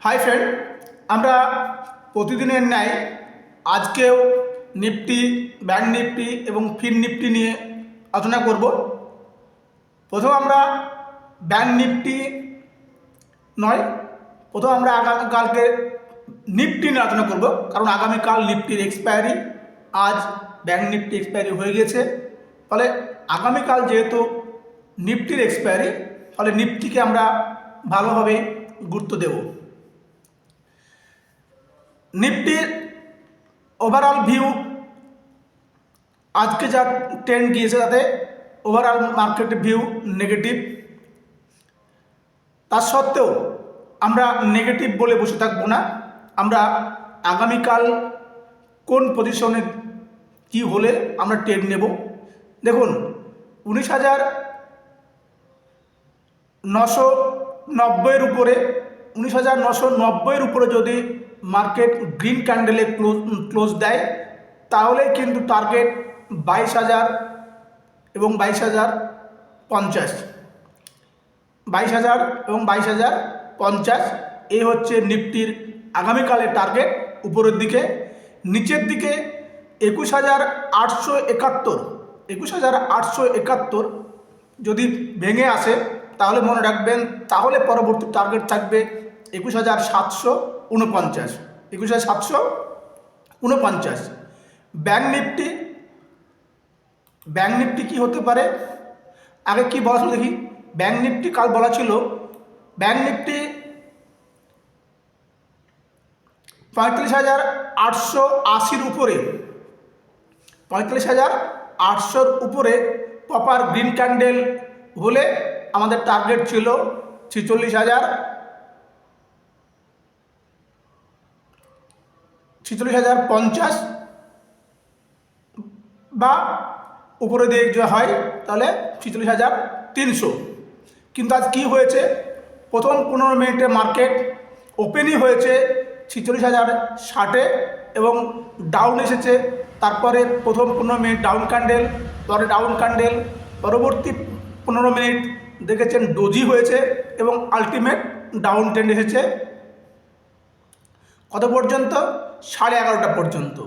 Hi friend, আমরা প্রতিদিনের ন্যায় আজকেও নিফটি, ব্যাংক নিফটি এবং ফিন নিফটি নিয়ে আলোচনা করব। প্রথম আমরা ব্যাংক নিফটি নয়, প্রথম আমরা আগামীকালকে নিফটি নিয়ে আলোচনা করব, কারণ আগামীকাল নিফটির এক্সপায়ারি, আজ ব্যাংক নিফটি এক্সপায়ারি হয়ে গেছে। ফলে আগামীকাল যেহেতু নিফটির এক্সপায়ারি, ফলে নিফটিকে আমরা ভালোভাবে গুরুত্ব দেব। নিফটির ওভারঅল ভিউ, আজকে যা ট্রেন্ড গিয়েছে তাতে ওভারঅল মার্কেট ভিউ নেগেটিভ। তা সত্ত্বেও আমরা নেগেটিভ বলে বসে থাকবো না। আমরা আগামীকাল কোন পজিশনে কি হলে আমরা ট্রেন্ড নেব, দেখুন 19,990-এর উপরে, 19,990-এর উপরে যদি মার্কেট গ্রিন ক্যান্ডেলে ক্লোজ দেয়, তাহলে কিন্তু টার্গেট 22,000 এবং 22,050, 22,000 এবং 22,050 এই হচ্ছে নিফটির আগামীকালের টার্গেট। উপরের দিকে, নিচের দিকে 21,871, 21,871 যদি ভেঙে আসে তাহলে মনে রাখবেন, তাহলে পরবর্তী টার্গেট থাকবে 21,749, 21,749। ব্যাংক নিফটি কি হতে পারে, আগে কি বলা ছিল দেখি। ব্যাংক নিফটি কাল বলা ছিল, ব্যাংক নিফটি 35,880-র উপরে, 35,800-র উপরে প্রপার গ্রিন ক্যান্ডেল হলে আমাদের টার্গেট ছিল 46,050, বা উপরে দিয়ে যে হয় তাহলে 46,300। কিন্তু আজ কি হয়েছে, প্রথম 15 মিনিটে মার্কেট ওপেনই হয়েছে 46,060-এ এবং ডাউন এসেছে। তারপরে প্রথম 15 মিনিট ডাউন ক্যান্ডেল, পরে ডাউন ক্যান্ডেল, পরবর্তী 15 মিনিট দেখেছেন ডোজি হয়েছে এবং আলটিমেট ডাউন ট্রেন্ড এসেছে কত পর্যন্ত, 11:30 পর্যন্ত।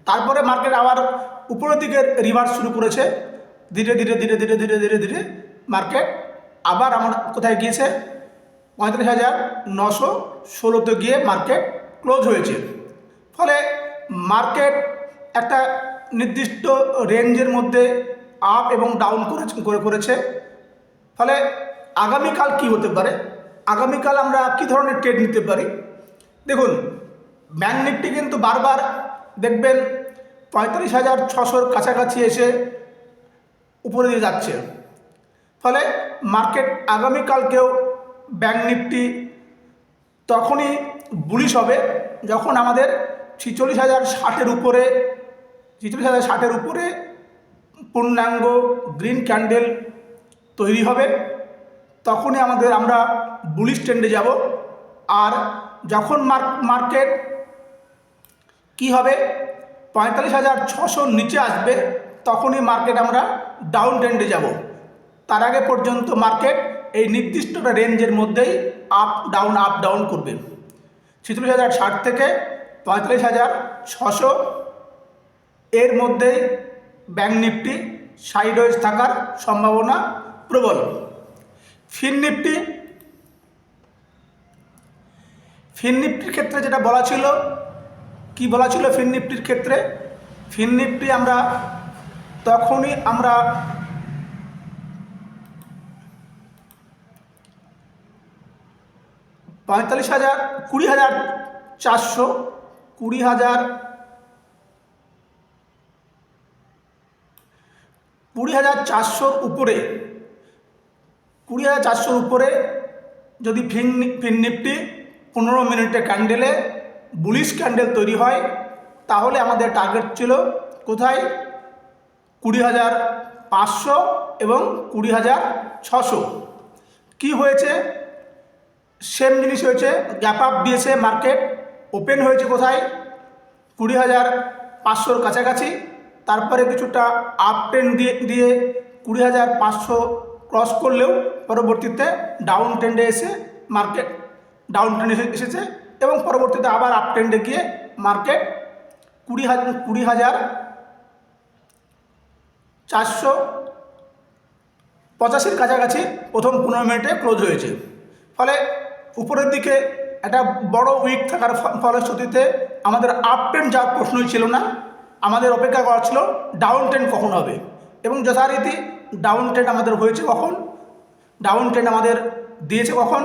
তারপরে মার্কেট আবার উপরের দিকে রিভার্স শুরু করেছে, ধীরে ধীরে ধীরে ধীরে ধীরে ধীরে ধীরে মার্কেট আবার আমার কোথায় গিয়েছে, 35,916-তে গিয়ে মার্কেট ক্লোজ হয়েছে। ফলে মার্কেট একটা নির্দিষ্ট রেঞ্জের মধ্যে আপ এবং ডাউন করেছে। ফলে আগামীকাল কি হতে পারে, আগামীকাল আমরা কী ধরনের ট্রেড নিতে পারি, দেখুন ব্যাংক নিফটি কিন্তু বারবার দেখবেন 45,600-র কাছাকাছি এসে উপরে দিয়ে যাচ্ছে। ফলে মার্কেট আগামীকালকেও ব্যাংক নিফটি তখনই বুলিশ হবে যখন আমাদের 46,060-এর উপরে, 46,060-এর উপরে পূর্ণাঙ্গ গ্রিন ক্যান্ডেল তৈরি হবে, তখনই আমরা বুলিশ ট্রেন্ডে যাব। আর যখন মার্কেট কি হবে, 45,600-র নিচে আসবে, তখনই মার্কেট আমরা ডাউন ট্রেন্ডে যাব। তার আগে পর্যন্ত মার্কেট এই নির্দিষ্ট রেঞ্জের মধ্যেই আপ ডাউন করবে। 46,060 থেকে 45,600 এর মধ্যেই ব্যাংক নিফটি সাইডওয়েজ থাকার সম্ভাবনা প্রবল। ফিন নিফটির ক্ষেত্রে যেটা বলা ছিল, কি বলা ছিল ফিন নিফটির ক্ষেত্রে, ফিন নিফটি আমরা তখনই 20,400-র উপরে, 20,400-র উপরে যদি ফিন নিফটি 15 মিনিটে ক্যান্ডেলে বুলিশ ক্যান্ডেল তৈরি হয়, তাহলে আমাদের টার্গেট ছিল কোথায়, 20,500 এবং 20,600। কি হয়েছে, সেম জিনিস হয়েছে, গ্যাপ আপ দিয়েছে মার্কেট, ওপেন হয়েছে কোথায়, 20,500-র কাছাকাছি। তারপরে কিছুটা আপ ট্রেন্ড দিয়ে 20,500 ক্রস করলেও পরবর্তীতে ডাউন ট্রেন্ডে এসে মার্কেট ডাউন ট্রেন্ডে এসেছে এবং পরবর্তীতে আবার আপ ট্রেন্ডে গিয়ে মার্কেট 20,485 কাছাকাছি প্রথম 15 মিনিটে ক্লোজ হয়েছে। ফলে উপরের দিকে একটা বড় উইক থাকার ফলশ্রুতিতে আমাদের আপ ট্রেন্ড যাওয়ার প্রশ্নই ছিল না, আমাদের অপেক্ষা করা ছিল ডাউন ট্রেন্ড কখন হবে। এবং যথারীতি ডাউন ট্রেন্ড আমাদের হয়েছে কখন, ডাউন ট্রেন্ড আমাদের দিয়েছে কখন,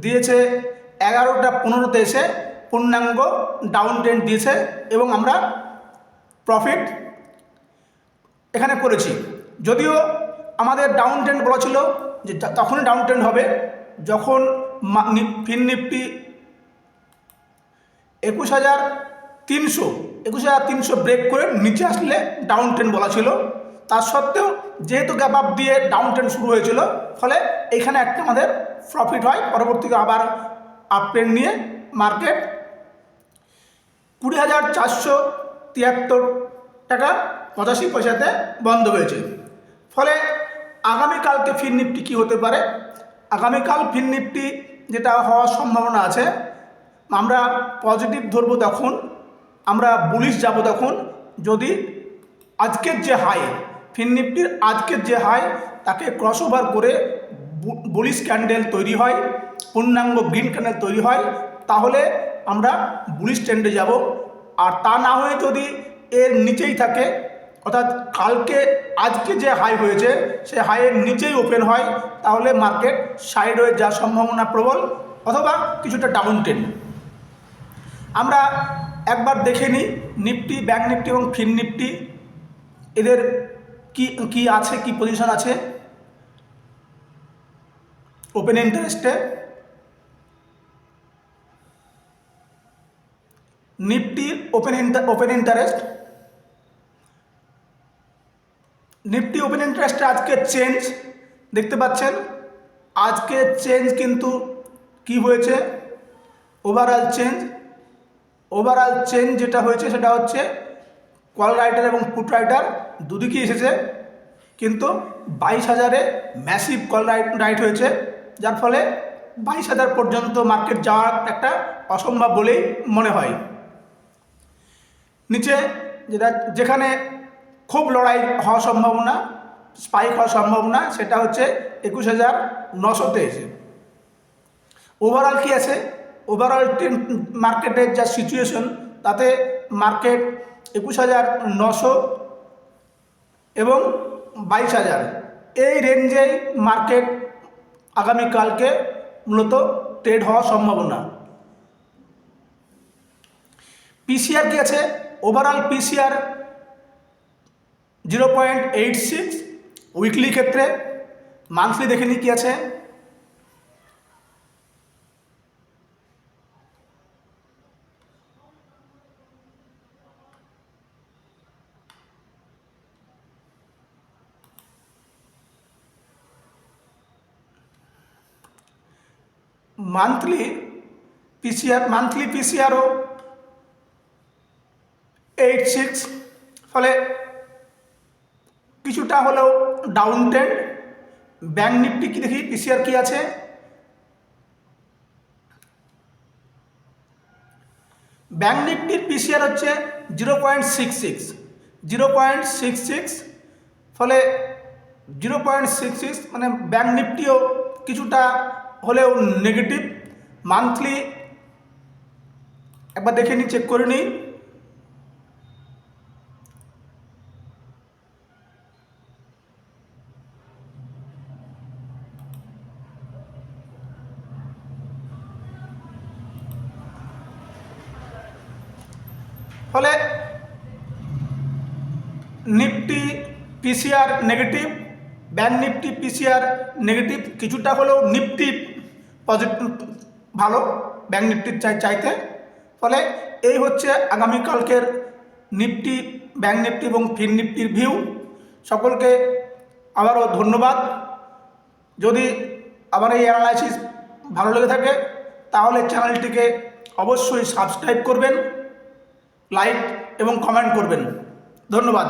দিয়েছে 11টা 15তে এসে পূর্ণাঙ্গ ডাউন ট্রেন্ড দিয়েছে এবং আমরা প্রফিট এখানে করেছি। যদিও আমাদের ডাউন ট্রেন্ড বলা ছিল যে তখনই ডাউন ট্রেন্ড হবে যখন ফিন নিফটি 21,300 ব্রেক করে নিচে আসলে ডাউন ট্রেন্ড বলা ছিল। তার সত্ত্বেও যেহেতু গ্যাপ আপ দিয়ে ডাউন ট্রেন্ড শুরু হয়েছিল, ফলে এখানে একটা আমাদের প্রফিট হয়। পরবর্তীতে আবার আপ ট্রেন্ড নিয়ে মার্কেট 20,473 টাকা 85 পয়সাতে বন্ধ হয়েছে। ফলে আগামীকালকে ফিন নিফটি কী হতে পারে, আগামীকাল ফিন নিফটি যেটা হওয়ার সম্ভাবনা আছে, আমরা পজিটিভ ধরবো তখন, আমরা বুলিশ যাব তখন যদি আজকের যে হাই, ফিন নিফটির আজকের যে হাই তাকে ক্রস ওভার করে বুলিশ ক্যান্ডেল তৈরি হয়, পূর্ণাঙ্গ গ্রিন ক্যান্ডেল তৈরি হয়, তাহলে আমরা বুলিশ ট্রেন্ডে যাব। আর তা না হয়ে যদি এর নিচেই থাকে, অর্থাৎ কালকে আজকে যে হাই হয়েছে সে হাইয়ের নিচেই ওপেন হয়, তাহলে মার্কেট সাইডওয়ে যাওয়ার সম্ভাবনা প্রবল, অথবা কিছুটা ডাউন ট্রেন্ড। আমরা একবার দেখে নিই নিফটি, ব্যাংক নিফটি এবং ফিন নিফটি এদের কি আছে, কি পজিশন আছে ওপেন ইন্টারেস্টে। Nifty open interest, Nifty open ইন্টারেস্টে আজকে চেঞ্জ দেখতে পাচ্ছেন। আজকে চেঞ্জ কিন্তু কি হয়েছে, ওভারঅল চেঞ্জ যেটা হয়েছে সেটা হচ্ছে কল রাইটার এবং পুট রাইটার দুদিকেই এসেছে, কিন্তু 22,000-এ ম্যাসিভ কল রাইট হয়েছে, যার ফলে 22,000 পর্যন্ত মার্কেট যাওয়ার একটা অসম্ভব বলেই মনে হয়। নিচে যেখানে খুব লড়াই হওয়ার সম্ভাবনা, স্পাইক হওয়ার সম্ভাবনা, সেটা হচ্ছে 21,900-তে এসে। ওভারঅল কি আছে, ওভারঅল মার্কেটের যা সিচুয়েশন, তাতে মার্কেট 21,900 এবং 22,000 এই রেঞ্জেই মার্কেট আগামীকালকে মূলত ট্রেড হওয়ার সম্ভাবনা। পিসিআর কি আছে, ওভারঅল পিসিআর 0.86 উইকলি ক্ষেত্রে। মান্থলি দেখে নিই কি আছে, মান্থলি পিসিআরও 86, ফলে কিছুটা হলেও ডাউন ট্রেন্ড। ব্যাংক নিফটি কি দেখি, পিসিআর কি আছে, ব্যাংক নিফটির পিসিআর হচ্ছে 0.66, ফলে 0.66 মানে ব্যাংক নিফটিও কিছুটা হলেও নেগেটিভ। মান্থলি একবার দেখে নিই, চেক করে নিই। ফলে Nifty PCR negative, bank Nifty PCR negative, কিছুটা হলেও নিফটি পজিটিভ ভালো ব্যাংক নিফটির চাইতে। ফলে এই হচ্ছে আগামীকালকের নিফটি, ব্যাংক নিফটি এবং ফিন নিফটির ভিউ। সকলকে আবারও ধন্যবাদ। যদি আমার এই অ্যানালাইসিস ভালো লেগে থাকে তাহলে চ্যানেলটিকে অবশ্যই সাবস্ক্রাইব করবেন, লাইক এবং কমেন্ট করবেন। ধন্যবাদ।